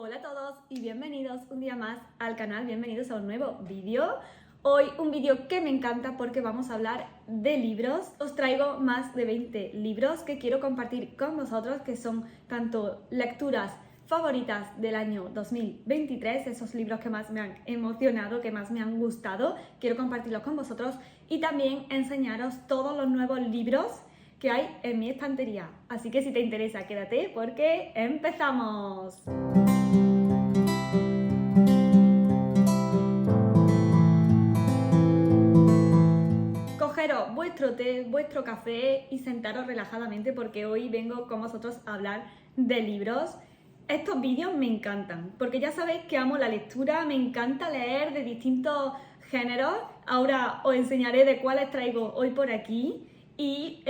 Hola a todos y bienvenidos un día más al canal, bienvenidos a un nuevo vídeo. Hoy un vídeo que me encanta porque vamos a hablar de libros. Os traigo más de 20 libros que quiero compartir con vosotros, que son tanto lecturas favoritas del año 2023, esos libros que más me han emocionado, que más me han gustado, quiero compartirlos con vosotros y también enseñaros todos los nuevos libros que hay en mi estantería. Así que si te interesa, quédate porque empezamos. Cogeros vuestro té, vuestro café y sentaros relajadamente porque hoy vengo con vosotros a hablar de libros. Estos vídeos me encantan porque ya sabéis que amo la lectura, me encanta leer de distintos géneros. Ahora os enseñaré de cuáles traigo hoy por aquí y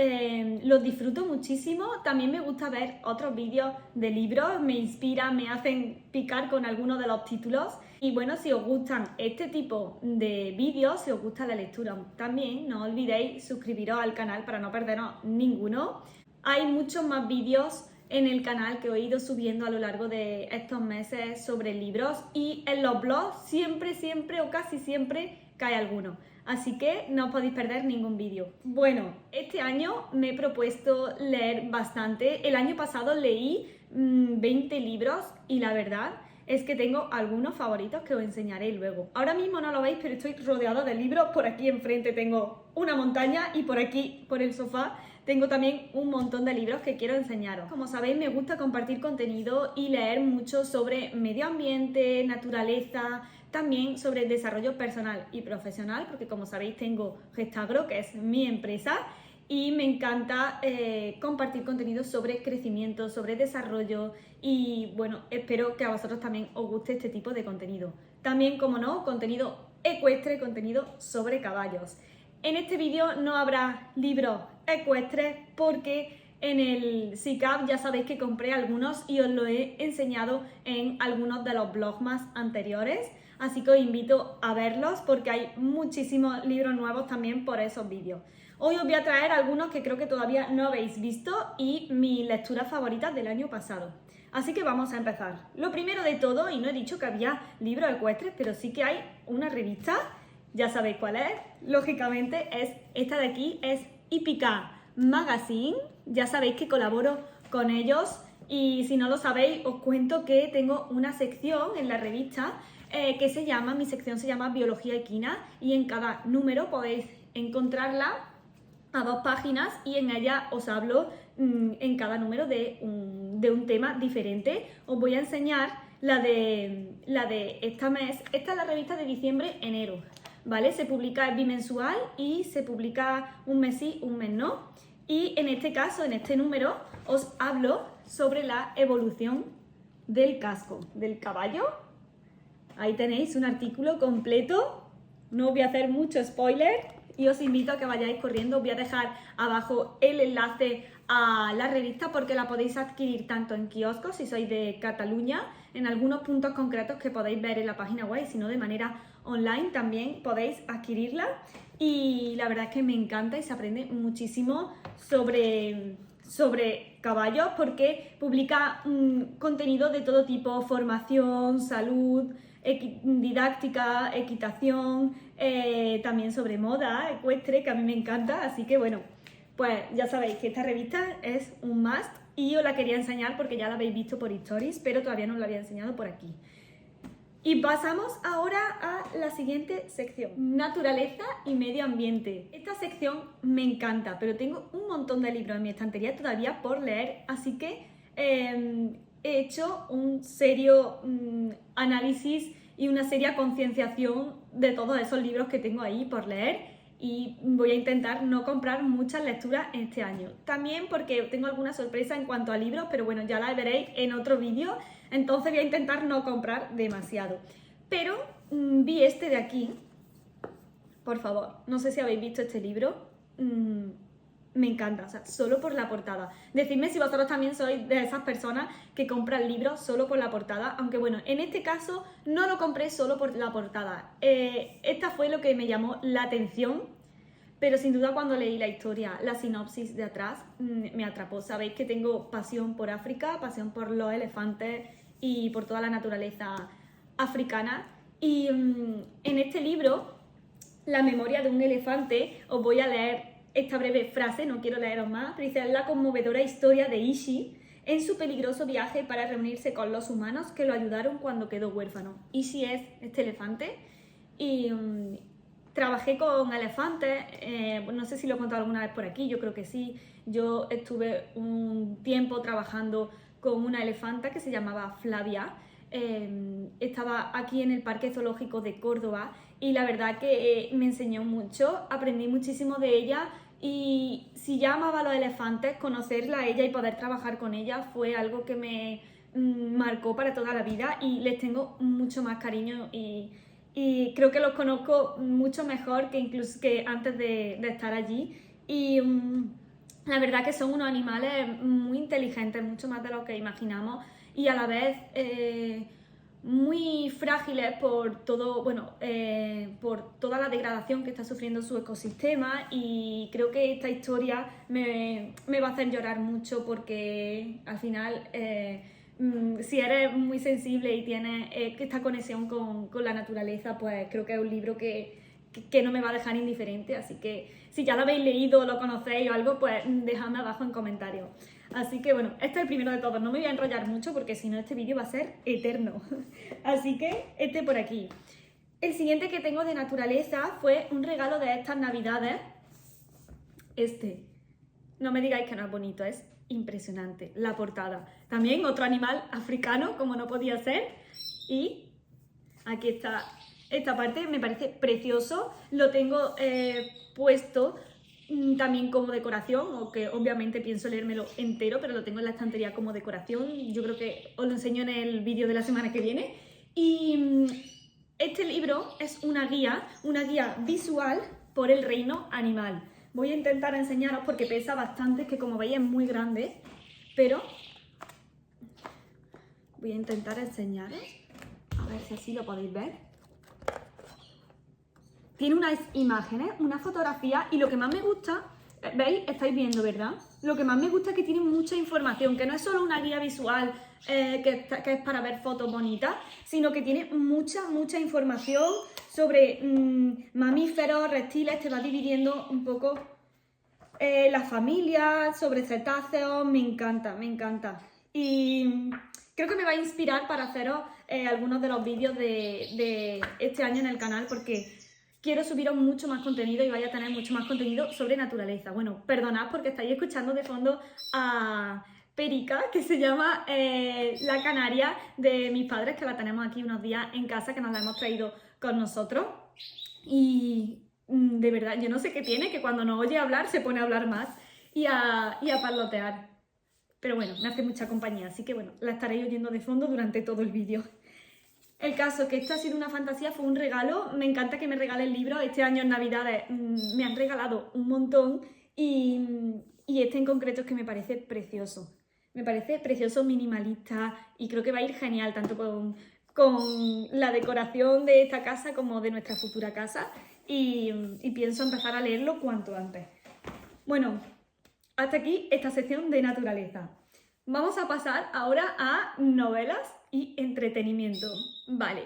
los disfruto muchísimo. También me gusta ver otros vídeos de libros, me inspiran, me hacen picar con algunos de los títulos. Y bueno, si os gustan este tipo de vídeos, si os gusta la lectura también, no olvidéis suscribiros al canal para no perderos ninguno. Hay muchos más vídeos en el canal que he ido subiendo a lo largo de estos meses sobre libros y en los blogs siempre o casi siempre cae alguno. Así que no os podéis perder ningún vídeo. Bueno, este año me he propuesto leer bastante. El año pasado leí 20 libros y la verdad es que tengo algunos favoritos que os enseñaré luego. Ahora mismo no lo veis, pero estoy rodeado de libros. Por aquí enfrente tengo una montaña y por aquí, por el sofá, tengo también un montón de libros que quiero enseñaros. Como sabéis, me gusta compartir contenido y leer mucho sobre medio ambiente, naturaleza, también sobre desarrollo personal y profesional, porque como sabéis tengo Gestagro, que es mi empresa, y me encanta compartir contenido sobre crecimiento, sobre desarrollo y bueno, espero que a vosotros también os guste este tipo de contenido. También, como no, contenido ecuestre, contenido sobre caballos. En este vídeo no habrá libros ecuestres porque en el SICAP ya sabéis que compré algunos y os lo he enseñado en algunos de los blogs más anteriores, así que os invito a verlos porque hay muchísimos libros nuevos también por esos vídeos. Hoy os voy a traer algunos que creo que todavía no habéis visto y mis lecturas favoritas del año pasado. Así que vamos a empezar. Lo primero de todo, y no he dicho que había libros ecuestres, pero sí que hay una revista, ya sabéis cuál es, lógicamente es esta de aquí, es Hípica Magazine, ya sabéis que colaboro con ellos y si no lo sabéis os cuento que tengo una sección en la revista que se llama, mi sección se llama Biología Equina y en cada número podéis encontrarla a 2 páginas y en ella os hablo en cada número de un tema diferente. Os voy a enseñar la de este mes. Esta es la revista de diciembre-enero, ¿vale? Se publica bimensual y se publica un mes sí, un mes no. Y en este caso, en este número, os hablo sobre la evolución del casco del caballo. Ahí tenéis un artículo completo. No os voy a hacer mucho spoiler y os invito a que vayáis corriendo. Os voy a dejar abajo el enlace a la revista porque la podéis adquirir tanto en kioscos si sois de Cataluña, en algunos puntos concretos que podéis ver en la página web, sino de manera online también podéis adquirirla. Y la verdad es que me encanta y se aprende muchísimo sobre caballos porque publica contenido de todo tipo, formación, salud, didáctica, equitación, también sobre moda ecuestre, que a mí me encanta, así que bueno, pues ya sabéis que esta revista es un must y os la quería enseñar porque ya la habéis visto por stories, pero todavía no os la había enseñado por aquí. Y pasamos ahora a la siguiente sección, naturaleza y medio ambiente. Esta sección me encanta, pero tengo un montón de libros en mi estantería todavía por leer, así que he hecho un serio análisis y una seria concienciación de todos esos libros que tengo ahí por leer y voy a intentar no comprar muchas lecturas este año. También porque tengo alguna sorpresa en cuanto a libros, pero bueno, ya la veréis en otro vídeo, entonces voy a intentar no comprar demasiado. Pero vi este de aquí, por favor, no sé si habéis visto este libro, me encanta, o sea, solo por la portada. Decidme si vosotros también sois de esas personas que compran libros solo por la portada, aunque bueno, en este caso no lo compré solo por la portada. Esta fue lo que me llamó la atención, pero sin duda cuando leí la historia, la sinopsis de atrás, me atrapó. Sabéis que tengo pasión por África, pasión por los elefantes y por toda la naturaleza africana. Y en este libro, La memoria de un elefante, os voy a leer esta breve frase, no quiero leeros más, pero dice: la conmovedora historia de Ishi en su peligroso viaje para reunirse con los humanos que lo ayudaron cuando quedó huérfano. Ishi es este elefante y trabajé con elefantes, no sé si lo he contado alguna vez por aquí, yo creo que sí. Yo estuve un tiempo trabajando con una elefanta que se llamaba Flavia. Estaba aquí en el Parque Zoológico de Córdoba y la verdad que me enseñó mucho, aprendí muchísimo de ella, y si ya amaba a los elefantes, conocerla a ella y poder trabajar con ella fue algo que me marcó para toda la vida, y les tengo mucho más cariño y creo que los conozco mucho mejor que incluso que antes de estar allí. Y la verdad que son unos animales muy inteligentes, mucho más de lo que imaginamos, y a la vez muy frágiles por todo, bueno, por toda la degradación que está sufriendo su ecosistema. Y creo que esta historia me va a hacer llorar mucho, porque al final si eres muy sensible y tienes esta conexión con la naturaleza, pues creo que es un libro que no me va a dejar indiferente. Así que si ya lo habéis leído, lo conocéis o algo, pues dejadme abajo en comentarios. Así que bueno, este es el primero de todos, no me voy a enrollar mucho porque si no este vídeo va a ser eterno. Así que este por aquí. El siguiente que tengo de naturaleza fue un regalo de estas navidades. Este, no me digáis que no es bonito, es impresionante la portada. También otro animal africano, como no podía ser. Y aquí está esta parte, me parece precioso. Lo tengo puesto también como decoración, o que obviamente pienso leérmelo entero, pero lo tengo en la estantería como decoración. Yo creo que os lo enseño en el vídeo de la semana que viene. Y este libro es una guía visual por el reino animal. Voy a intentar enseñaros porque pesa bastante, que como veis es muy grande, pero voy a intentar enseñaros, a ver si así lo podéis ver. Tiene unas imágenes, una fotografía, y lo que más me gusta, ¿veis? Estáis viendo, ¿verdad? Lo que más me gusta es que tiene mucha información, que no es solo una guía visual que es para ver fotos bonitas, sino que tiene mucha información sobre mamíferos, reptiles. Te va dividiendo un poco la familia, sobre cetáceos. Me encanta, me encanta. Y creo que me va a inspirar para haceros algunos de los vídeos de este año en el canal, porque quiero subiros mucho más contenido y vaya a tener mucho más contenido sobre naturaleza. Bueno, perdonad porque estáis escuchando de fondo a Perica, que se llama la canaria de mis padres, que la tenemos aquí unos días en casa, que nos la hemos traído con nosotros. Y de verdad, yo no sé qué tiene, que cuando nos oye hablar se pone a hablar más y a parlotear. Pero bueno, me hace mucha compañía, así que bueno, la estaréis oyendo de fondo durante todo el vídeo. El caso que esto ha sido una fantasía, fue un regalo. Me encanta que me regalen libros. Este año en Navidades me han regalado un montón, y este en concreto es que me parece precioso. Me parece precioso, minimalista, y creo que va a ir genial tanto con la decoración de esta casa como de nuestra futura casa, y pienso empezar a leerlo cuanto antes. Bueno, hasta aquí esta sección de naturaleza. Vamos a pasar ahora a novelas y entretenimiento. Vale,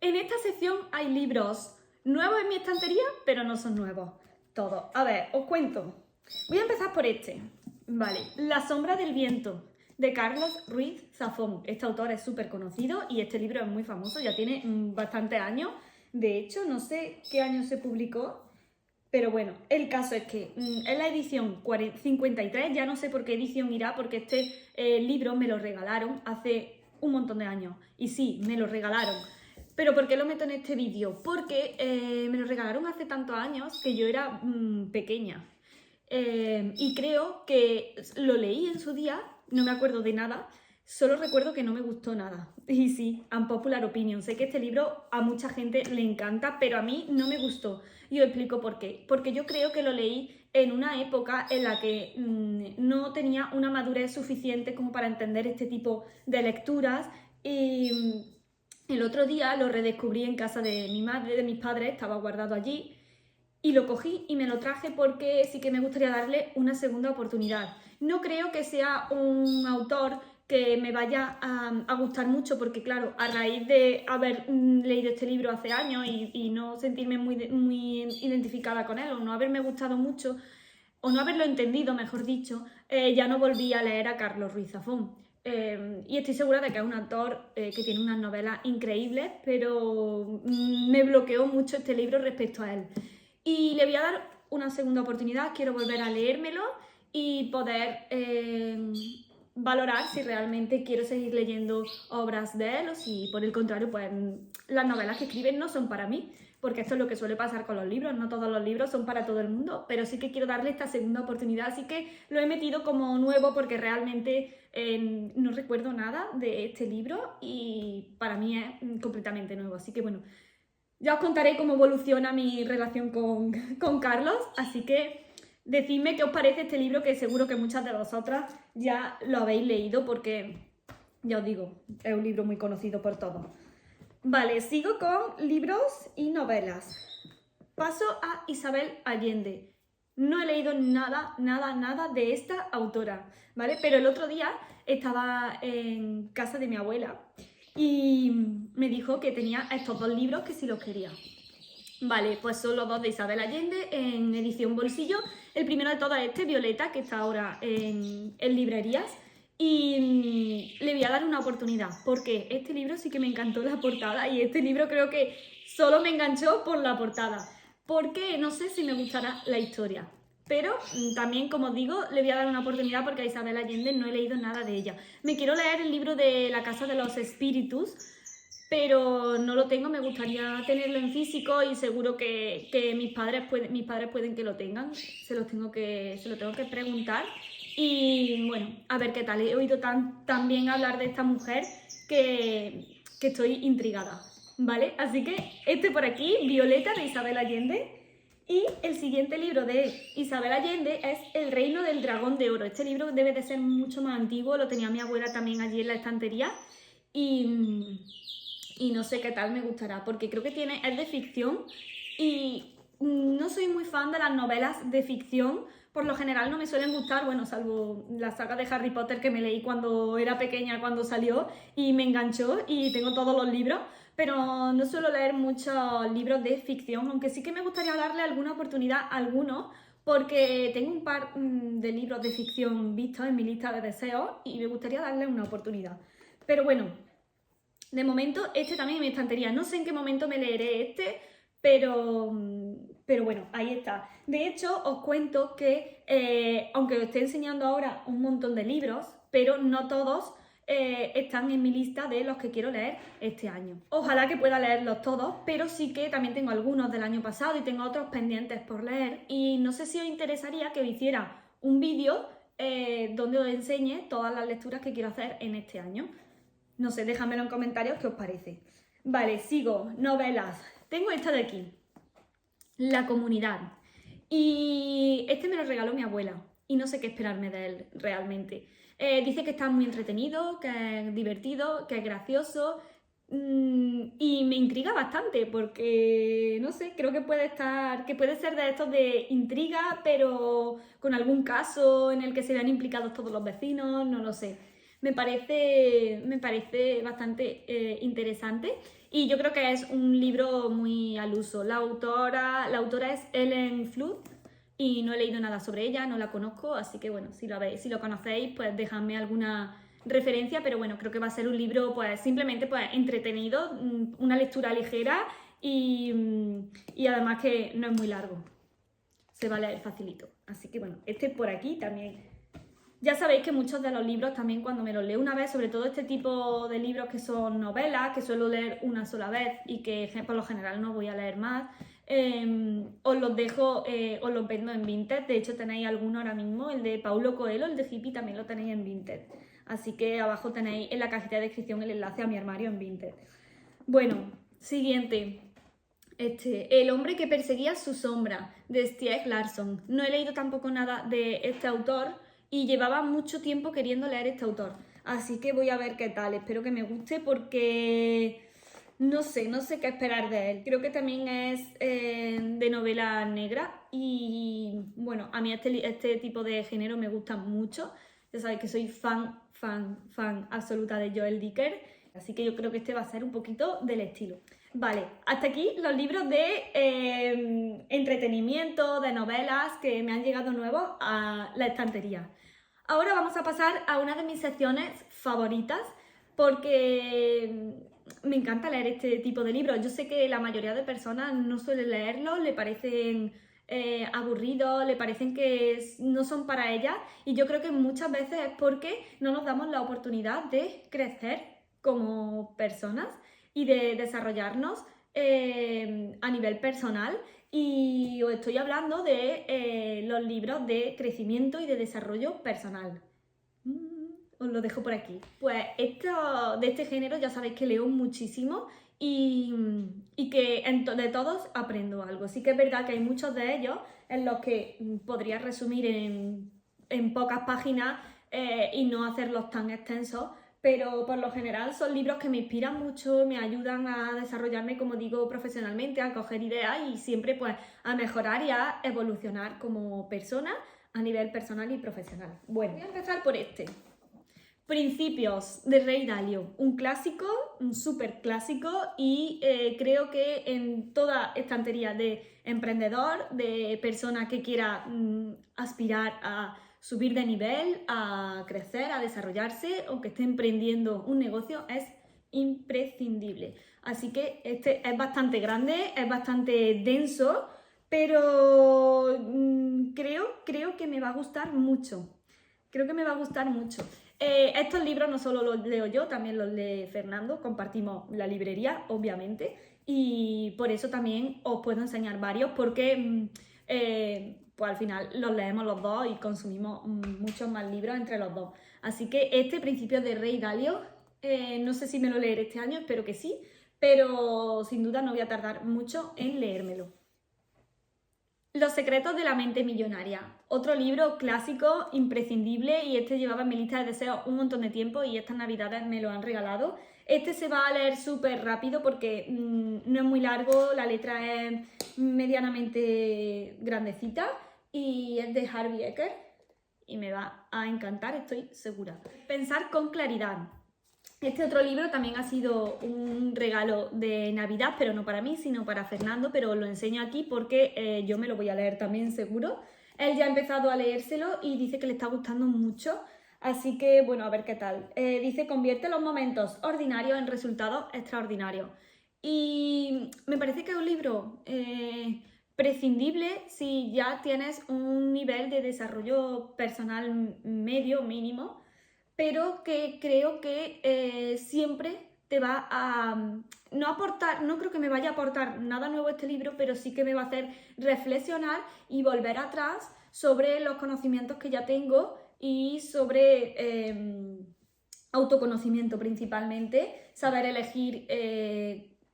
en esta sección hay libros nuevos en mi estantería, pero no son nuevos todos. A ver, os cuento. Voy a empezar por este. Vale, La sombra del viento, de Carlos Ruiz Zafón. Este autor es súper conocido y este libro es muy famoso, ya tiene bastantes años. De hecho, no sé qué año se publicó, pero bueno, el caso es que es la edición 53, ya no sé por qué edición irá, porque este libro me lo regalaron hace un montón de años. Y sí, me lo regalaron. ¿Pero por qué lo meto en este vídeo? Porque me lo regalaron hace tantos años que yo era pequeña. Y creo que lo leí en su día, no me acuerdo de nada, solo recuerdo que no me gustó nada. Y sí, unpopular opinion. Sé que este libro a mucha gente le encanta, pero a mí no me gustó. Y os explico por qué. Porque yo creo que lo leí en una época en la que no tenía una madurez suficiente como para entender este tipo de lecturas. Y el otro día lo redescubrí en casa de mi madre, de mis padres, estaba guardado allí. Y lo cogí y me lo traje porque sí que me gustaría darle una segunda oportunidad. No creo que sea un autor que me vaya a gustar mucho, porque claro, a raíz de haber leído este libro hace años y no sentirme muy identificada con él, o no haberme gustado mucho, o no haberlo entendido, mejor dicho, ya no volví a leer a Carlos Ruiz Zafón. Y estoy segura de que es un autor que tiene unas novelas increíbles, pero me bloqueó mucho este libro respecto a él. Y le voy a dar una segunda oportunidad, quiero volver a leérmelo y poder valorar si realmente quiero seguir leyendo obras de él o si por el contrario pues las novelas que escriben no son para mí, porque esto es lo que suele pasar con los libros, no todos los libros son para todo el mundo, pero sí que quiero darle esta segunda oportunidad, así que lo he metido como nuevo porque realmente no recuerdo nada de este libro y para mí es completamente nuevo, así que bueno, ya os contaré cómo evoluciona mi relación con Carlos, así que decidme qué os parece este libro, que seguro que muchas de vosotras ya lo habéis leído porque, ya os digo, es un libro muy conocido por todos. Vale, sigo con libros y novelas. Paso a Isabel Allende. No he leído nada de esta autora, ¿vale? Pero el otro día estaba en casa de mi abuela y me dijo que tenía estos dos libros que si los quería. Vale, pues son los dos de Isabel Allende en edición bolsillo. El primero de todos es este, Violeta, que está ahora en librerías. Y le voy a dar una oportunidad, porque este libro sí que me encantó la portada y este libro creo que solo me enganchó por la portada, porque no sé si me gustará la historia. Pero también, como digo, le voy a dar una oportunidad porque a Isabel Allende no he leído nada de ella. Me quiero leer el libro de La Casa de los Espíritus, pero no lo tengo, me gustaría tenerlo en físico y seguro que mis padres pueden que lo tengan, se lo tengo que preguntar y bueno, a ver qué tal. He oído tan bien hablar de esta mujer que estoy intrigada, ¿vale? Así que este por aquí, Violeta de Isabel Allende. Y el siguiente libro de Isabel Allende es El reino del dragón de oro. Este libro debe de ser mucho más antiguo, lo tenía mi abuela también allí en la estantería y no sé qué tal me gustará, porque creo que es de ficción y no soy muy fan de las novelas de ficción, por lo general no me suelen gustar, bueno, salvo la saga de Harry Potter que me leí cuando era pequeña, cuando salió y me enganchó y tengo todos los libros, pero no suelo leer muchos libros de ficción, aunque sí que me gustaría darle alguna oportunidad a algunos, porque tengo un par de libros de ficción vistos en mi lista de deseos y me gustaría darle una oportunidad. Pero bueno, de momento este también en mi estantería. No sé en qué momento me leeré este, pero bueno, ahí está. De hecho, os cuento que, aunque os esté enseñando ahora un montón de libros, pero no todos están en mi lista de los que quiero leer este año. Ojalá que pueda leerlos todos, pero sí que también tengo algunos del año pasado y tengo otros pendientes por leer. Y no sé si os interesaría que os hiciera un vídeo donde os enseñe todas las lecturas que quiero hacer en este año. No sé, déjamelo en comentarios qué os parece. Vale, sigo. Novelas. Tengo esta de aquí. La comunidad. Y este me lo regaló mi abuela. Y no sé qué esperarme de él realmente. Dice que está muy entretenido, que es divertido, que es gracioso. Y me intriga bastante porque, no sé, creo que puede ser de estos de intriga, pero con algún caso en el que se vean implicados todos los vecinos, no lo sé. Me parece bastante interesante y yo creo que es un libro muy al uso. La autora es Ellen Flood y no he leído nada sobre ella, no la conozco, así que bueno, si lo conocéis, pues dejadme alguna referencia, pero bueno, creo que va a ser un libro pues simplemente pues entretenido, una lectura ligera y además que no es muy largo, se va a leer facilito. Así que bueno, este por aquí también. Ya sabéis que muchos de los libros también cuando me los leo una vez, sobre todo este tipo de libros que son novelas, que suelo leer una sola vez y que por lo general no voy a leer más, os los dejo, os los vendo en Vinted. De hecho tenéis alguno ahora mismo, el de Paulo Coelho, el de Hippie también lo tenéis en Vinted. Así que abajo tenéis en la cajita de descripción el enlace a mi armario en Vinted. Bueno, siguiente. El hombre que perseguía su sombra, de Stieg Larsson. No he leído tampoco nada de este autor y llevaba mucho tiempo queriendo leer este autor. Así que voy a ver qué tal. Espero que me guste porque no sé qué esperar de él. Creo que también es de novela negra y bueno, a mí este tipo de género me gusta mucho. Ya sabéis que soy fan fan absoluta de Joel Dicker, así que yo creo que este va a ser un poquito del estilo. Vale, hasta aquí los libros de entretenimiento, de novelas que me han llegado nuevos a la estantería. Ahora vamos a pasar a una de mis secciones favoritas porque me encanta leer este tipo de libros. Yo sé que la mayoría de personas no suelen leerlos, le parecen aburridos, le parecen que no son para ellas, y yo creo que muchas veces es porque no nos damos la oportunidad de crecer como personas y de desarrollarnos a nivel personal. Y os estoy hablando de los libros de crecimiento y de desarrollo personal. Os lo dejo por aquí. Pues de este género ya sabéis que leo muchísimo y que de todos aprendo algo. Sí que es verdad que hay muchos de ellos en los que podría resumir en pocas páginas y no hacerlos tan extensos, pero por lo general son libros que me inspiran mucho, me ayudan a desarrollarme, como digo, profesionalmente, a coger ideas y siempre pues a mejorar y a evolucionar como persona a nivel personal y profesional. Bueno, voy a empezar por este. Principios de Ray Dalio, un clásico, un súper clásico, y creo que en toda estantería de emprendedor, de persona que quiera aspirar a subir de nivel, a crecer, a desarrollarse o que esté emprendiendo un negocio, es imprescindible. Así que este es bastante grande, es bastante denso, pero creo que me va a gustar mucho. Creo que me va a gustar mucho. Estos libros no solo los leo yo, también los lee Fernando, compartimos la librería, obviamente, y por eso también os puedo enseñar varios, porque pues al final los leemos los dos y consumimos muchos más libros entre los dos. Así que este Principio de Ray Dalio, no sé si me lo leeré este año, espero que sí, pero sin duda no voy a tardar mucho en leérmelo. Los secretos de la mente millonaria, otro libro clásico, imprescindible, y este llevaba en mi lista de deseos un montón de tiempo y estas navidades me lo han regalado. Este se va a leer súper rápido porque no es muy largo, la letra es medianamente grandecita y es de Harvey Eker y me va a encantar, estoy segura. Pensar con claridad. Este otro libro también ha sido un regalo de Navidad, pero no para mí, sino para Fernando, pero os lo enseño aquí porque yo me lo voy a leer también seguro. Él ya ha empezado a leérselo y dice que le está gustando mucho, así que bueno, a ver qué tal. Dice, convierte los momentos ordinarios en resultados extraordinarios. Y me parece que es un libro prescindible si ya tienes un nivel de desarrollo personal medio, mínimo, pero que creo que siempre te va a no aportar, no creo que me vaya a aportar nada nuevo este libro, pero sí que me va a hacer reflexionar y volver atrás sobre los conocimientos que ya tengo y sobre autoconocimiento principalmente, saber elegir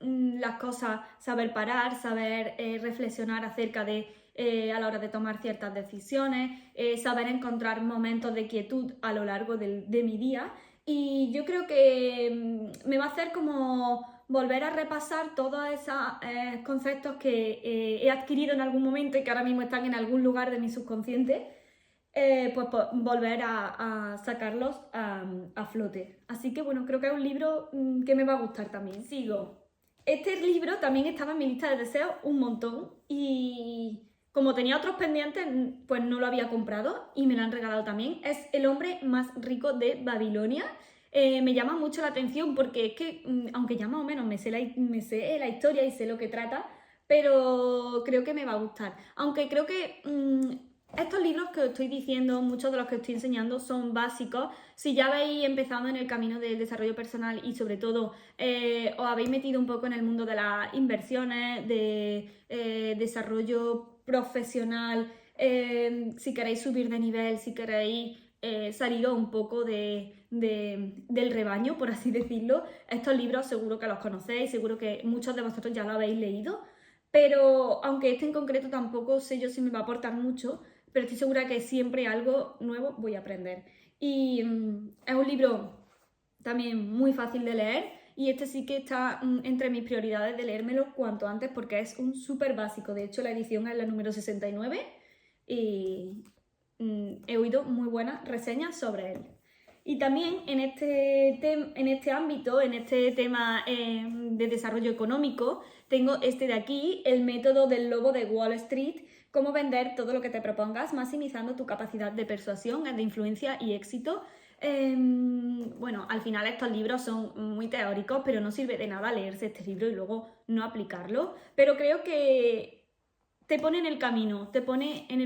las cosas, saber parar, saber reflexionar acerca de a la hora de tomar ciertas decisiones, saber encontrar momentos de quietud a lo largo de mi día, y yo creo que me va a hacer como volver a repasar todos esos conceptos que he adquirido en algún momento y que ahora mismo están en algún lugar de mi subconsciente, pues volver a sacarlos a flote. Así que bueno, creo que es un libro que me va a gustar también. Sigo. Este libro también estaba en mi lista de deseos un montón y como tenía otros pendientes, pues no lo había comprado y me lo han regalado también. Es El hombre más rico de Babilonia. Me llama mucho la atención porque es que, aunque ya más o menos me sé la historia y sé lo que trata, pero creo que me va a gustar. Aunque creo que estos libros que os estoy diciendo, muchos de los que os estoy enseñando son básicos. Si ya habéis empezado en el camino del desarrollo personal y sobre todo os habéis metido un poco en el mundo de las inversiones, de desarrollo profesional, si queréis subir de nivel, si queréis saliros un poco del rebaño, por así decirlo, estos libros seguro que los conocéis, seguro que muchos de vosotros ya lo habéis leído, pero aunque este en concreto tampoco sé yo si me va a aportar mucho, pero estoy segura que siempre algo nuevo voy a aprender. Y es un libro también muy fácil de leer y este sí que está entre mis prioridades de leérmelo cuanto antes porque es un súper básico. De hecho, la edición es la número 69 y he oído muy buenas reseñas sobre él. Y también en este ámbito, en este tema de desarrollo económico, tengo este de aquí, el método del lobo de Wall Street, cómo vender todo lo que te propongas, maximizando tu capacidad de persuasión, de influencia y éxito. Bueno, al final estos libros son muy teóricos, pero no sirve de nada leerse este libro y luego no aplicarlo. Pero creo que te pone en el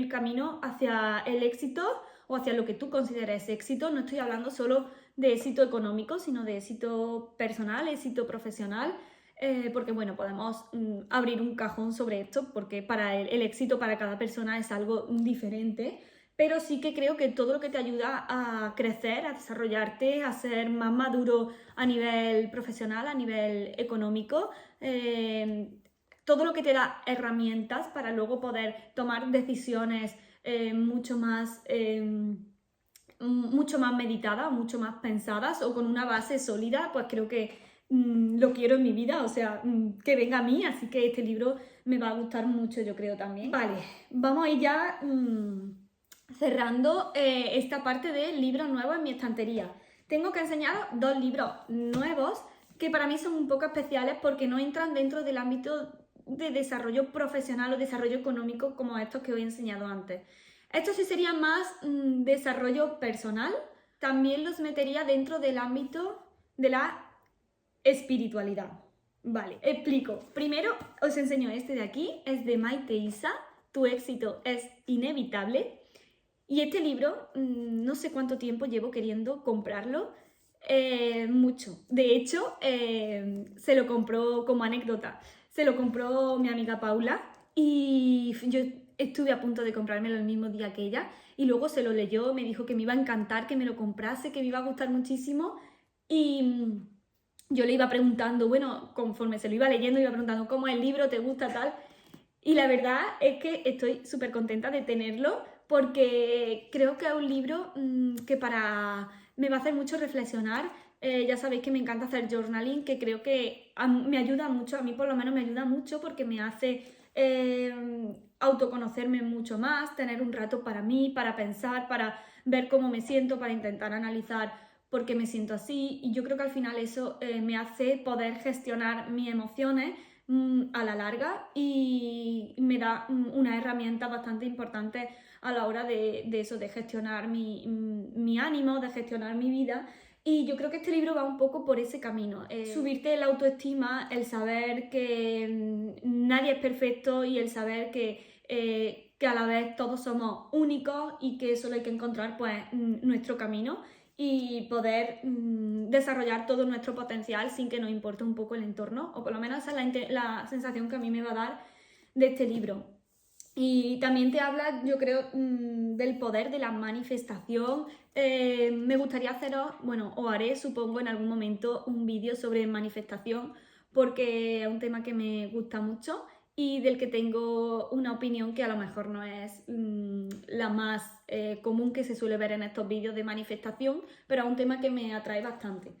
camino hacia el éxito o hacia lo que tú consideres éxito. No estoy hablando solo de éxito económico, sino de éxito personal, éxito profesional. Porque bueno, podemos abrir un cajón sobre esto, porque para el éxito para cada persona es algo diferente. Pero sí que creo que todo lo que te ayuda a crecer, a desarrollarte, a ser más maduro a nivel profesional, a nivel económico, todo lo que te da herramientas para luego poder tomar decisiones mucho más meditadas, mucho más pensadas o con una base sólida, pues creo que lo quiero en mi vida, o sea, que venga a mí, así que este libro me va a gustar mucho, yo creo también. Vale, vamos a ir ya cerrando esta parte de libros nuevos en mi estantería. Tengo que enseñaros 2 libros nuevos que para mí son un poco especiales porque no entran dentro del ámbito de desarrollo profesional o desarrollo económico como estos que os he enseñado antes. Estos sí serían más desarrollo personal. También los metería dentro del ámbito de la espiritualidad. Vale, explico. Primero os enseño este de aquí, es de Maite Isa, Tu éxito es inevitable. Y este libro, no sé cuánto tiempo llevo queriendo comprarlo, mucho. De hecho, se lo compró como anécdota, se lo compró mi amiga Paula y yo estuve a punto de comprármelo el mismo día que ella y luego se lo leyó, me dijo que me iba a encantar, que me lo comprase, que me iba a gustar muchísimo y yo le iba preguntando, bueno, conforme se lo iba leyendo, iba preguntando cómo es el libro, te gusta tal. Y la verdad es que estoy súper contenta de tenerlo porque creo que es un libro que me va a hacer mucho reflexionar. Ya sabéis que me encanta hacer journaling, que creo que me ayuda mucho, a mí por lo menos me ayuda mucho porque me hace autoconocerme mucho más, tener un rato para mí, para pensar, para ver cómo me siento, para intentar analizar por qué me siento así. Y yo creo que al final eso me hace poder gestionar mis emociones a la larga y me da una herramienta bastante importante a la hora de eso, de gestionar mi ánimo, de gestionar mi vida. Y yo creo que este libro va un poco por ese camino. Subirte la autoestima, el saber que nadie es perfecto y el saber que a la vez todos somos únicos y que solo hay que encontrar pues nuestro camino y poder desarrollar todo nuestro potencial sin que nos importe un poco el entorno, o por lo menos esa es la sensación que a mí me va a dar de este libro. Y también te habla, yo creo, del poder de la manifestación. Me gustaría haceros, bueno, o haré, supongo, en algún momento un vídeo sobre manifestación porque es un tema que me gusta mucho y del que tengo una opinión que a lo mejor no es la más común que se suele ver en estos vídeos de manifestación, pero es un tema que me atrae bastante.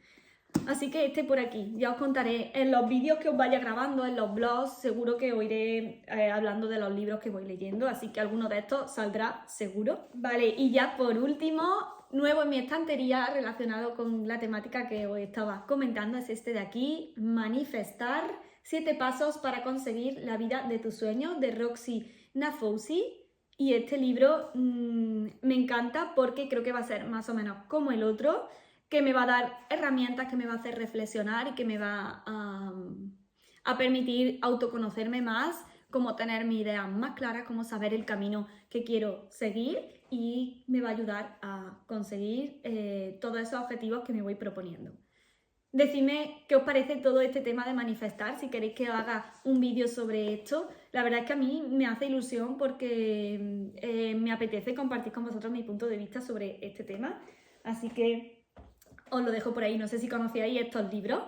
Así que este por aquí, ya os contaré en los vídeos que os vaya grabando, en los blogs, seguro que os iré hablando de los libros que voy leyendo, así que alguno de estos saldrá seguro. Vale, y ya por último, nuevo en mi estantería relacionado con la temática que os estaba comentando, es este de aquí, Manifestar, 7 pasos para conseguir la vida de tus sueños, de Roxy Nafousi. Y este libro me encanta porque creo que va a ser más o menos como el otro, que me va a dar herramientas, que me va a hacer reflexionar y que me va a permitir autoconocerme más, cómo tener mis ideas más claras, cómo saber el camino que quiero seguir y me va a ayudar a conseguir todos esos objetivos que me voy proponiendo. Decidme qué os parece todo este tema de manifestar, si queréis que haga un vídeo sobre esto. La verdad es que a mí me hace ilusión porque me apetece compartir con vosotros mi punto de vista sobre este tema. Así que os lo dejo por ahí, no sé si conocíais estos libros.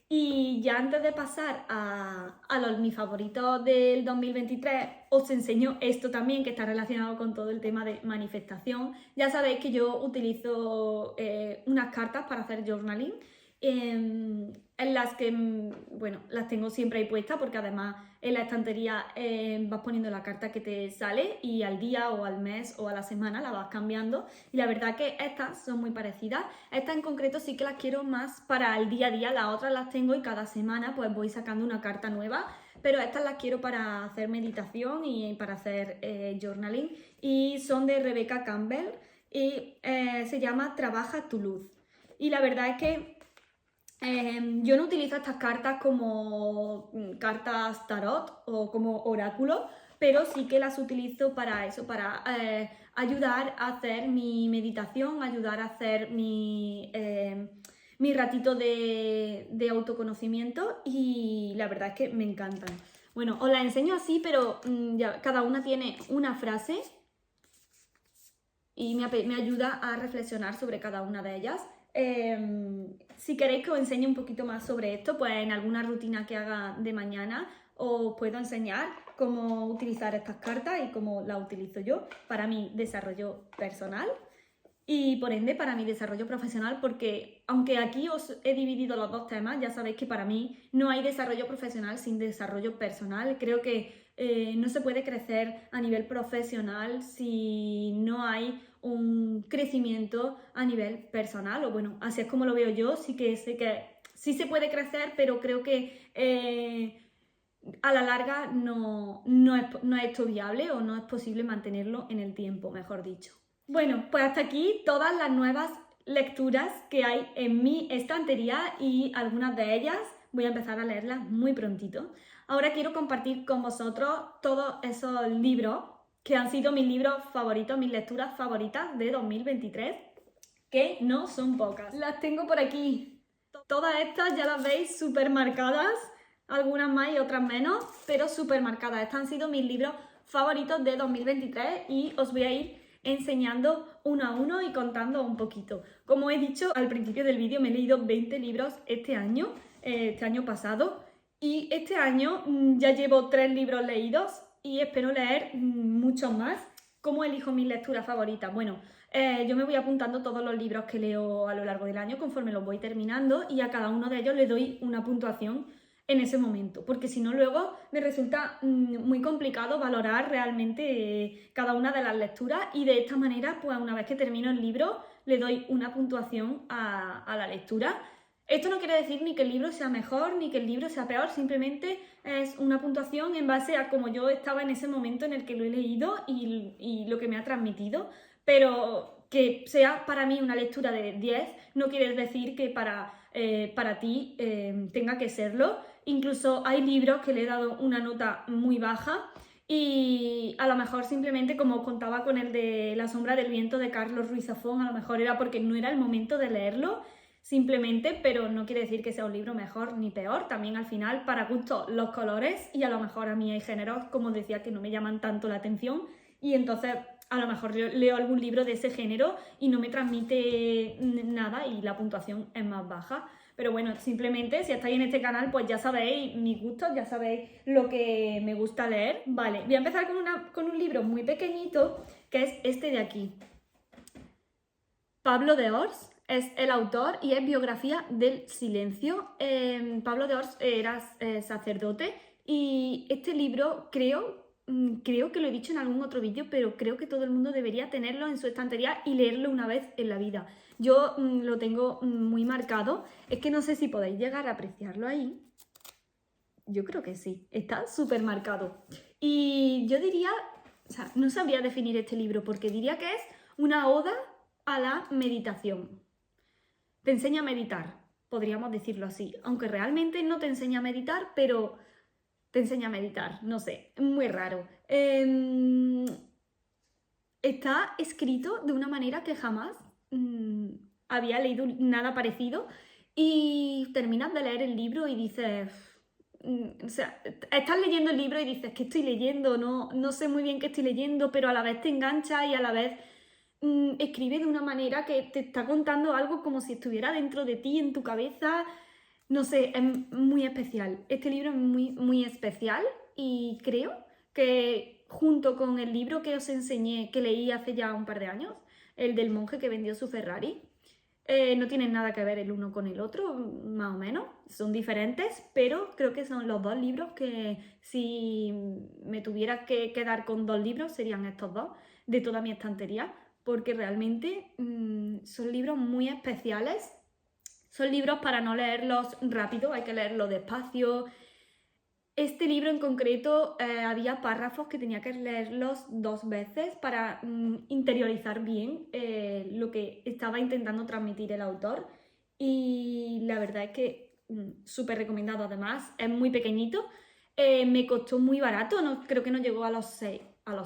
Y ya antes de pasar a mis favoritos del 2023, os enseño esto también, que está relacionado con todo el tema de manifestación. Ya sabéis que yo utilizo unas cartas para hacer journaling en las que, bueno, las tengo siempre ahí puestas porque además en la estantería vas poniendo la carta que te sale y al día o al mes o a la semana la vas cambiando, y la verdad que estas son muy parecidas. Estas en concreto sí que las quiero más para el día a día, las otras las tengo y cada semana pues voy sacando una carta nueva, pero estas las quiero para hacer meditación y para hacer journaling, y son de Rebecca Campbell y se llama Trabaja tu luz. Y la verdad es que yo no utilizo estas cartas como cartas tarot o como oráculo, pero sí que las utilizo para eso, para ayudar a hacer mi meditación, ayudar a hacer mi ratito de autoconocimiento, y la verdad es que me encantan. Bueno, os las enseño así, pero ya, cada una tiene una frase y me ayuda a reflexionar sobre cada una de ellas. Si queréis que os enseñe un poquito más sobre esto, pues en alguna rutina que haga de mañana os puedo enseñar cómo utilizar estas cartas y cómo las utilizo yo para mi desarrollo personal y por ende para mi desarrollo profesional, porque aunque aquí os he dividido los dos temas, ya sabéis que para mí no hay desarrollo profesional sin desarrollo personal. Creo que no se puede crecer a nivel profesional si no hay un crecimiento a nivel personal, o bueno, así es como lo veo yo. Sí que sé que sí se puede crecer, pero creo que a la larga no es esto viable, o no es posible mantenerlo en el tiempo, mejor dicho. Bueno, pues hasta aquí todas las nuevas lecturas que hay en mi estantería, y algunas de ellas voy a empezar a leerlas muy prontito. Ahora quiero compartir con vosotros todos esos libros que han sido mis libros favoritos, mis lecturas favoritas de 2023, que no son pocas. Las tengo por aquí. Todas estas ya las veis súper marcadas, algunas más y otras menos, pero súper marcadas. Estos han sido mis libros favoritos de 2023 y os voy a ir enseñando uno a uno y contando un poquito. Como he dicho al principio del vídeo, me he leído 20 libros este año pasado, y este año ya llevo 3 libros leídos y espero leer muchos más. ¿Cómo elijo mis lecturas favoritas? Bueno, yo me voy apuntando todos los libros que leo a lo largo del año conforme los voy terminando, y a cada uno de ellos le doy una puntuación en ese momento, porque si no luego me resulta muy complicado valorar realmente cada una de las lecturas, y de esta manera pues una vez que termino el libro le doy una puntuación a la lectura. Esto no quiere decir ni que el libro sea mejor ni que el libro sea peor, simplemente es una puntuación en base a cómo yo estaba en ese momento en el que lo he leído y lo que me ha transmitido, pero que sea para mí una lectura de 10 no quiere decir que para ti tenga que serlo. Incluso hay libros que le he dado una nota muy baja, y a lo mejor simplemente, como contaba con el de La sombra del viento de Carlos Ruiz Zafón, a lo mejor era porque no era el momento de leerlo simplemente, pero no quiere decir que sea un libro mejor ni peor. También al final, para gusto, los colores, y a lo mejor a mí hay géneros, como decía, que no me llaman tanto la atención, y entonces a lo mejor leo algún libro de ese género y no me transmite nada y la puntuación es más baja. Pero bueno, simplemente si estáis en este canal pues ya sabéis mis gustos, ya sabéis lo que me gusta leer. Vale, voy a empezar con un libro muy pequeñito, que es este de aquí. Pablo de Ors es el autor y es Biografía del silencio. Pablo de Ors era sacerdote, y este libro creo que lo he dicho en algún otro vídeo, pero creo que todo el mundo debería tenerlo en su estantería y leerlo una vez en la vida. Yo lo tengo muy marcado. Es que no sé si podéis llegar a apreciarlo ahí. Yo creo que sí, está súper marcado. Y yo diría, o sea, no sabría definir este libro, porque diría que es una oda a la meditación. Te enseña a meditar, podríamos decirlo así, aunque realmente no te enseña a meditar, pero te enseña a meditar, no sé, muy raro. Está escrito de una manera que jamás había leído nada parecido, y terminas de leer el libro y dices, o sea, estás leyendo el libro y dices, ¿qué estoy leyendo? No sé muy bien qué estoy leyendo, pero a la vez te engancha, y a la vez escribe de una manera que te está contando algo como si estuviera dentro de ti, en tu cabeza. No sé, es muy especial. Este libro es muy, muy especial, y creo que junto con el libro que os enseñé, que leí hace ya un par de años, el del monje que vendió su Ferrari, No tienen nada que ver el uno con el otro, más o menos, son diferentes, pero creo que son los dos libros que si me tuviera que quedar con dos libros serían estos dos de toda mi estantería, porque realmente son libros muy especiales, son libros para no leerlos rápido, hay que leerlos despacio. Este libro en concreto había párrafos que tenía que leerlos dos veces para interiorizar bien lo que estaba intentando transmitir el autor, y la verdad es que súper recomendado. Además es muy pequeñito, me costó muy barato, creo que no llegó a los 6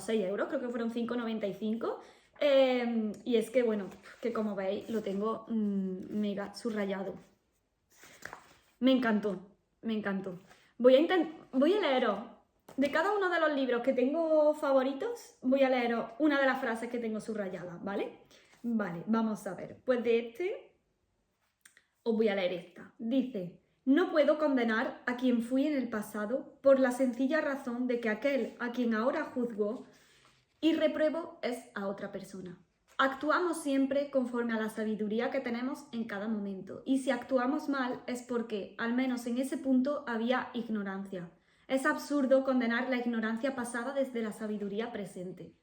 euros, creo que fueron 5,95. Y es que bueno, que como veis lo tengo mega subrayado. Me encantó, me encantó. Voy a leeros de cada uno de los libros que tengo favoritos, voy a leeros una de las frases que tengo subrayadas, ¿vale? Vale, vamos a ver. Pues de este os voy a leer esta. Dice: no puedo condenar a quien fui en el pasado por la sencilla razón de que aquel a quien ahora juzgo y repruebo es a otra persona. Actuamos siempre conforme a la sabiduría que tenemos en cada momento, y si actuamos mal es porque, al menos en ese punto, había ignorancia. Es absurdo condenar la ignorancia pasada desde la sabiduría presente.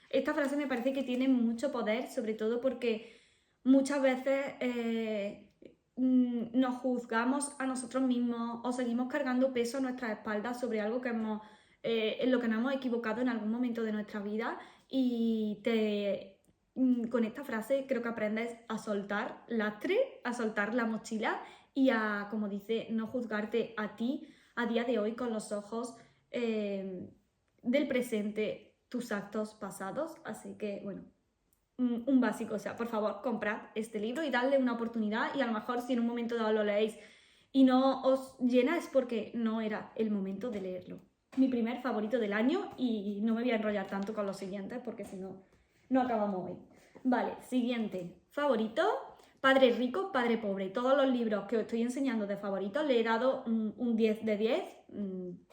Esta frase me parece que tiene mucho poder, sobre todo porque muchas veces nos juzgamos a nosotros mismos o seguimos cargando peso a nuestras espaldas sobre algo que en lo que nos hemos equivocado en algún momento de nuestra vida, y con esta frase creo que aprendes a soltar lastre, a soltar la mochila y a, como dice, no juzgarte a ti a día de hoy con los ojos del presente, tus actos pasados. Así que bueno, un básico, o sea, por favor, comprad este libro y dadle una oportunidad, y a lo mejor si en un momento dado lo leéis y no os llena es porque no era el momento de leerlo. Mi primer favorito del año, y no me voy a enrollar tanto con los siguientes porque si no, no acabamos hoy. Vale, siguiente. Favorito: Padre Rico, Padre Pobre. Todos los libros que os estoy enseñando de favoritos le he dado un 10 de 10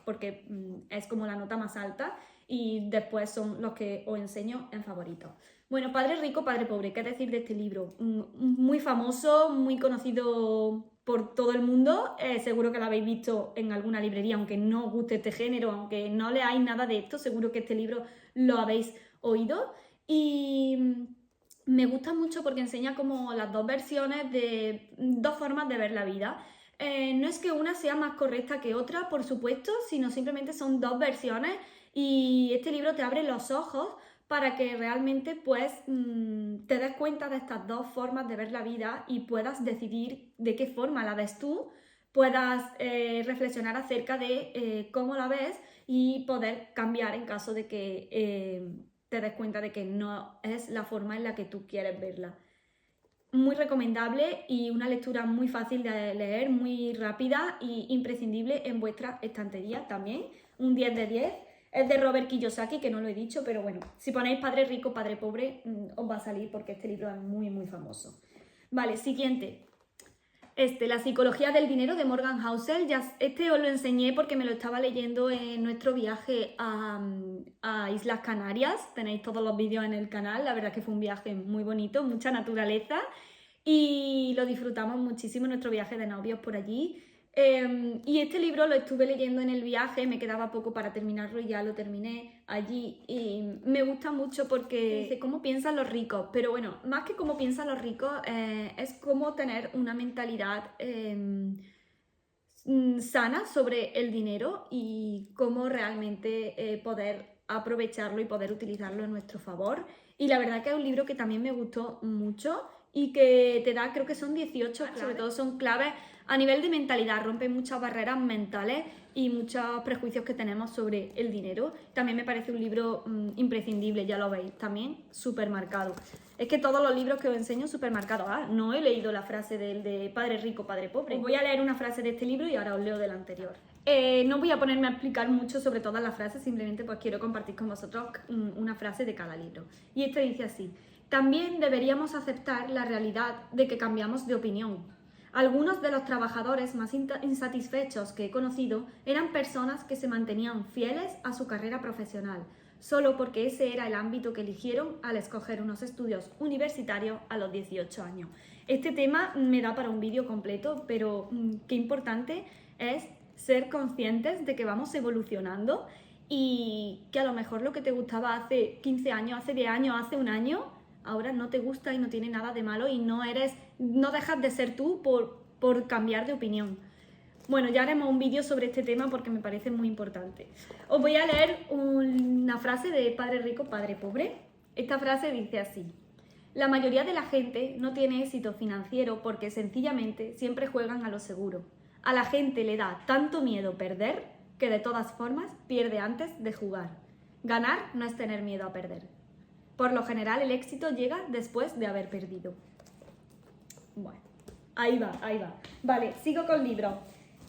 porque es como la nota más alta, y después son los que os enseño en favoritos. Bueno, Padre Rico, Padre Pobre, ¿qué decir de este libro? Muy famoso, muy conocido por todo el mundo, seguro que lo habéis visto en alguna librería, aunque no os guste este género, aunque no leáis nada de esto, seguro que este libro lo habéis oído. Y me gusta mucho porque enseña como las dos versiones de dos formas de ver la vida. No es que una sea más correcta que otra, por supuesto, sino simplemente son dos versiones, y este libro te abre los ojos para que realmente pues te des cuenta de estas dos formas de ver la vida y puedas decidir de qué forma la ves tú, puedas reflexionar acerca de cómo la ves y poder cambiar en caso de que te des cuenta de que no es la forma en la que tú quieres verla. Muy recomendable y una lectura muy fácil de leer, muy rápida y imprescindible en vuestra estantería también. Un 10 de 10. Es de Robert Kiyosaki, que no lo he dicho, pero bueno, si ponéis Padre Rico, Padre Pobre, os va a salir porque este libro es muy, muy famoso. Vale, siguiente. La psicología del dinero, de Morgan Housel. Este os lo enseñé porque me lo estaba leyendo en nuestro viaje a Islas Canarias. Tenéis todos los vídeos en el canal. La verdad que fue un viaje muy bonito, mucha naturaleza, y lo disfrutamos muchísimo en nuestro viaje de novios por allí. Y este libro lo estuve leyendo en el viaje, me quedaba poco para terminarlo y ya lo terminé allí, y me gusta mucho porque dice cómo piensan los ricos, pero bueno, más que cómo piensan los ricos, es cómo tener una mentalidad sana sobre el dinero y cómo realmente poder aprovecharlo y poder utilizarlo en nuestro favor. Y la verdad que es un libro que también me gustó mucho y que te da, creo que son 18 claves. Sobre todo son claves a nivel de mentalidad, rompe muchas barreras mentales y muchos prejuicios que tenemos sobre el dinero. También me parece un libro imprescindible, ya lo veis, también súper marcado. Es que todos los libros que os enseño súper marcados. No he leído la frase del de Padre Rico, Padre Pobre. Os voy a leer una frase de este libro y ahora os leo del anterior. No voy a ponerme a explicar mucho sobre todas las frases, simplemente pues quiero compartir con vosotros una frase de cada libro. Y este dice así: también deberíamos aceptar la realidad de que cambiamos de opinión. Algunos de los trabajadores más insatisfechos que he conocido eran personas que se mantenían fieles a su carrera profesional, solo porque ese era el ámbito que eligieron al escoger unos estudios universitarios a los 18 años. este tema me da para un vídeo completo, pero qué importante es ser conscientes de que vamos evolucionando y que a lo mejor lo que te gustaba hace 15 años, hace 10 años, hace un año, ahora no te gusta y no tiene nada de malo y no dejas de ser tú por cambiar de opinión. Bueno, ya haremos un vídeo sobre este tema porque me parece muy importante. Os voy a leer una frase de Padre Rico, Padre Pobre. Esta frase dice así: la mayoría de la gente no tiene éxito financiero porque sencillamente siempre juegan a lo seguro. A la gente le da tanto miedo perder que de todas formas pierde antes de jugar. Ganar no es tener miedo a perder. Por lo general el éxito llega después de haber perdido. Bueno, ahí va. Vale, sigo con libros.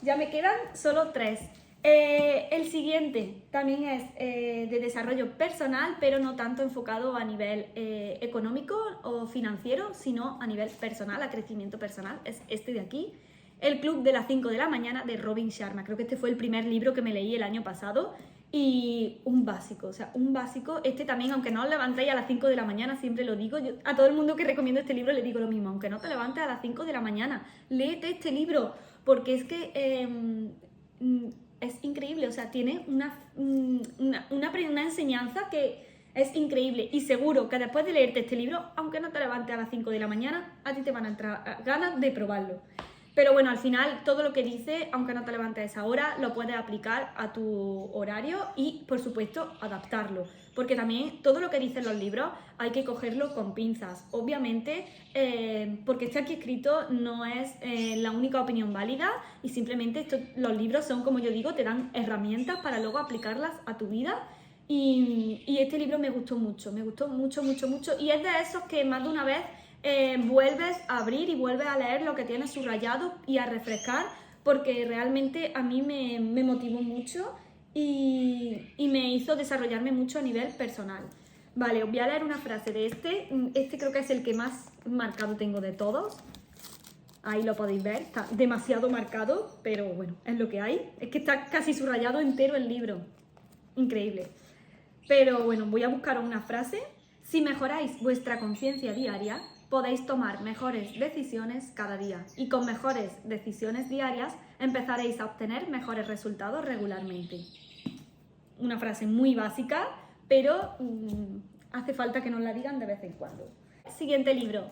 Ya me quedan solo 3. El siguiente también es de desarrollo personal, pero no tanto enfocado a nivel económico o financiero, sino a nivel personal, a crecimiento personal. Es este de aquí, El Club de las 5 de la mañana, de Robin Sharma. Creo que este fue el primer libro que me leí el año pasado y un básico, o sea, un básico. Este también, aunque no os levantéis a las 5 de la mañana, siempre lo digo, yo a todo el mundo que recomiendo este libro le digo lo mismo: aunque no te levantes a las 5 de la mañana, léete este libro, porque es que es increíble, o sea, tiene una enseñanza que es increíble, y seguro que después de leerte este libro, aunque no te levantes a las 5 de la mañana, a ti te van a entrar ganas de probarlo. Pero bueno, al final todo lo que dice, aunque no te levantes a esa hora, lo puedes aplicar a tu horario y, por supuesto, adaptarlo. Porque también todo lo que dicen los libros hay que cogerlo con pinzas. Obviamente, porque esté aquí escrito no es la única opinión válida y simplemente los libros son, como yo digo, te dan herramientas para luego aplicarlas a tu vida. Y este libro me gustó mucho mucho, y es de esos que más de una vez vuelves a abrir y vuelves a leer lo que tienes subrayado y a refrescar, porque realmente a mí me motivó mucho y me hizo desarrollarme mucho a nivel personal. Vale, os voy a leer una frase de este creo que es el que más marcado tengo de todos. Ahí lo podéis ver, está demasiado marcado, pero bueno, es lo que hay. Es que está casi subrayado entero el libro, increíble. Pero bueno, voy a buscar una frase. Si mejoráis vuestra conciencia diaria, podéis tomar mejores decisiones cada día, y con mejores decisiones diarias empezaréis a obtener mejores resultados regularmente. Una frase muy básica, pero hace falta que nos la digan de vez en cuando. Siguiente libro.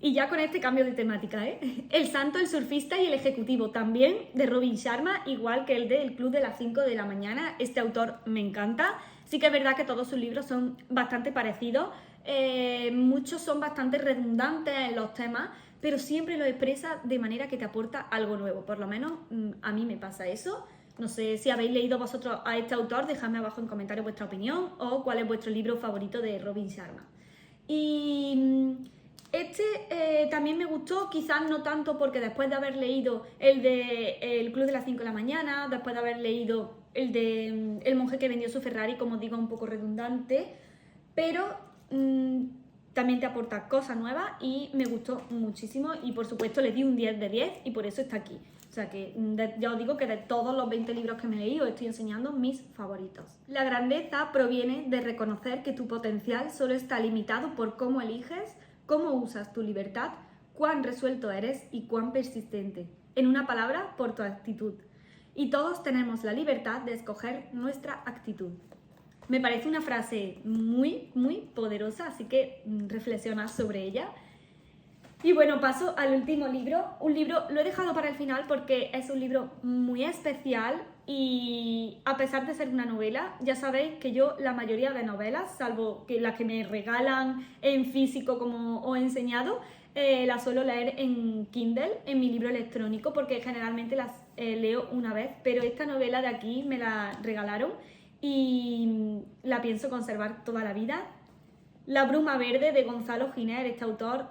Y ya con este cambio de temática, El Santo, el Surfista y el Ejecutivo, también de Robin Sharma, igual que el de El Club de las 5 de la mañana. Este autor me encanta. Sí que es verdad que todos sus libros son bastante parecidos, muchos son bastante redundantes en los temas, pero siempre lo expresa de manera que te aporta algo nuevo. Por lo menos a mí me pasa eso. No sé si habéis leído vosotros a este autor, dejadme abajo en comentarios vuestra opinión o cuál es vuestro libro favorito de Robin Sharma. Y también me gustó, quizás no tanto porque después de haber leído el de El Club de las 5 de la mañana, después de haber leído el de El monje que vendió su Ferrari, como digo, un poco redundante, pero también te aporta cosas nuevas y me gustó muchísimo, y por supuesto le di un 10 de 10 y por eso está aquí. O sea que ya os digo que de todos los 20 libros que me he leído os estoy enseñando mis favoritos. La grandeza proviene de reconocer que tu potencial solo está limitado por cómo eliges, cómo usas tu libertad, cuán resuelto eres y cuán persistente. En una palabra, por tu actitud. Y todos tenemos la libertad de escoger nuestra actitud. Me parece una frase muy, muy poderosa, así que reflexionad sobre ella. Y bueno, paso al último libro. Un libro, lo he dejado para el final porque es un libro muy especial y a pesar de ser una novela, ya sabéis que yo la mayoría de novelas, salvo que las que me regalan en físico como os he enseñado, las suelo leer en Kindle, en mi libro electrónico, porque generalmente las leo una vez, pero esta novela de aquí me la regalaron y la pienso conservar toda la vida. La bruma verde, de Gonzalo Giner, este autor,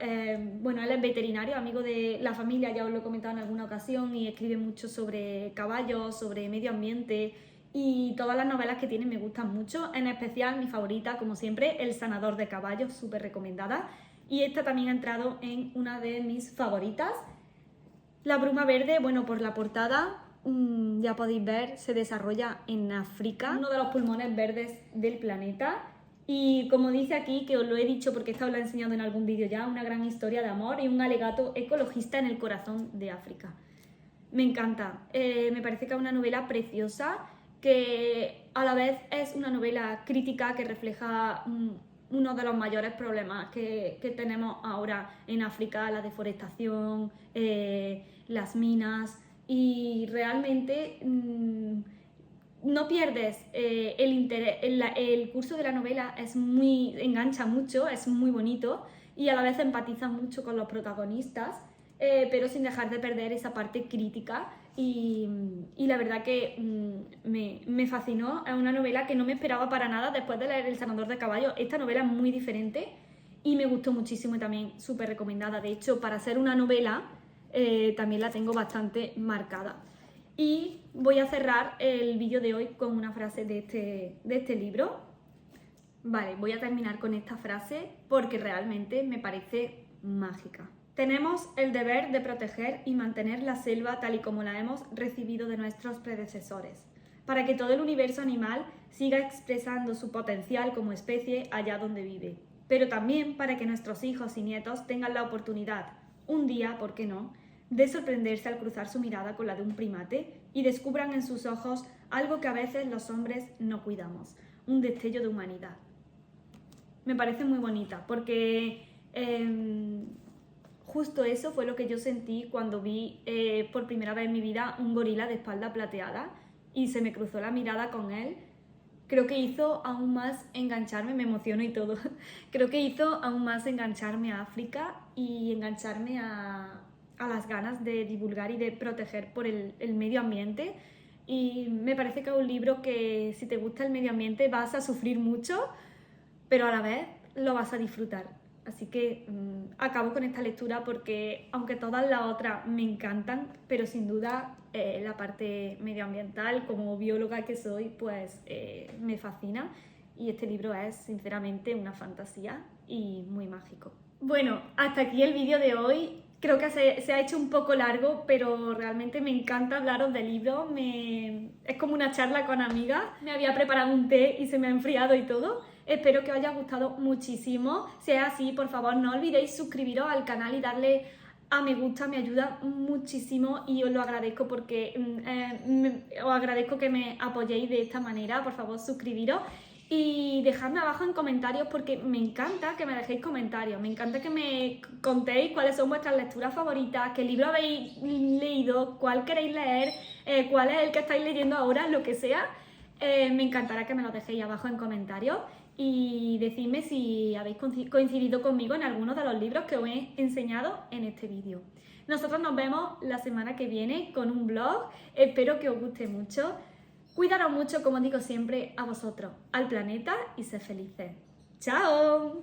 bueno, él es veterinario, amigo de la familia, ya os lo he comentado en alguna ocasión, y escribe mucho sobre caballos, sobre medio ambiente, y todas las novelas que tiene me gustan mucho, en especial mi favorita, como siempre, El sanador de caballos, súper recomendada, y esta también ha entrado en una de mis favoritas. La bruma verde, bueno, por la portada, ya podéis ver, se desarrolla en África, uno de los pulmones verdes del planeta. Y como dice aquí, que os lo he dicho porque esta os lo he enseñado en algún vídeo ya, una gran historia de amor y un alegato ecologista en el corazón de África. Me encanta, me parece que es una novela preciosa, que a la vez es una novela crítica que refleja uno de los mayores problemas que tenemos ahora en África, la deforestación, las minas, y realmente no pierdes el interés. El curso de la novela engancha mucho, es muy bonito y a la vez empatiza mucho con los protagonistas, pero sin dejar de perder esa parte crítica. Y la verdad que me fascinó. Es una novela que no me esperaba para nada después de leer El Sanador de Caballos. Esta novela es muy diferente y me gustó muchísimo y también súper recomendada. De hecho, para ser una novela también la tengo bastante marcada. Y voy a cerrar el vídeo de hoy con una frase de este libro. Vale, voy a terminar con esta frase porque realmente me parece mágica. Tenemos el deber de proteger y mantener la selva tal y como la hemos recibido de nuestros predecesores, para que todo el universo animal siga expresando su potencial como especie allá donde vive, pero también para que nuestros hijos y nietos tengan la oportunidad, un día, ¿por qué no?, de sorprenderse al cruzar su mirada con la de un primate y descubran en sus ojos algo que a veces los hombres no cuidamos, un destello de humanidad. Me parece muy bonita porque justo eso fue lo que yo sentí cuando vi por primera vez en mi vida un gorila de espalda plateada y se me cruzó la mirada con él. Creo que hizo aún más engancharme, me emociono y todo, creo que hizo aún más engancharme a África y engancharme a las ganas de divulgar y de proteger por el medio ambiente. Y me parece que es un libro que si te gusta el medio ambiente vas a sufrir mucho, pero a la vez lo vas a disfrutar. Así que acabo con esta lectura porque aunque todas las otras me encantan, pero sin duda la parte medioambiental, como bióloga que soy, pues me fascina. Y este libro es sinceramente una fantasía y muy mágico. Bueno, hasta aquí el vídeo de hoy. Creo que se ha hecho un poco largo, pero realmente me encanta hablaros de libros. Es como una charla con amigas. Me había preparado un té y se me ha enfriado y todo. Espero que os haya gustado muchísimo. Si es así, por favor, no olvidéis suscribiros al canal y darle a me gusta, me ayuda muchísimo y os lo agradezco porque os agradezco que me apoyéis de esta manera. Por favor, suscribiros. Y dejadme abajo en comentarios porque me encanta que me dejéis comentarios, me encanta que me contéis cuáles son vuestras lecturas favoritas, qué libro habéis leído, cuál queréis leer, cuál es el que estáis leyendo ahora, lo que sea. Me encantará que me lo dejéis abajo en comentarios y decidme si habéis coincidido conmigo en alguno de los libros que os he enseñado en este vídeo. Nosotros nos vemos la semana que viene con un vlog, espero que os guste mucho. Cuidaros mucho, como digo siempre, a vosotros, al planeta y sed felices. ¡Chao!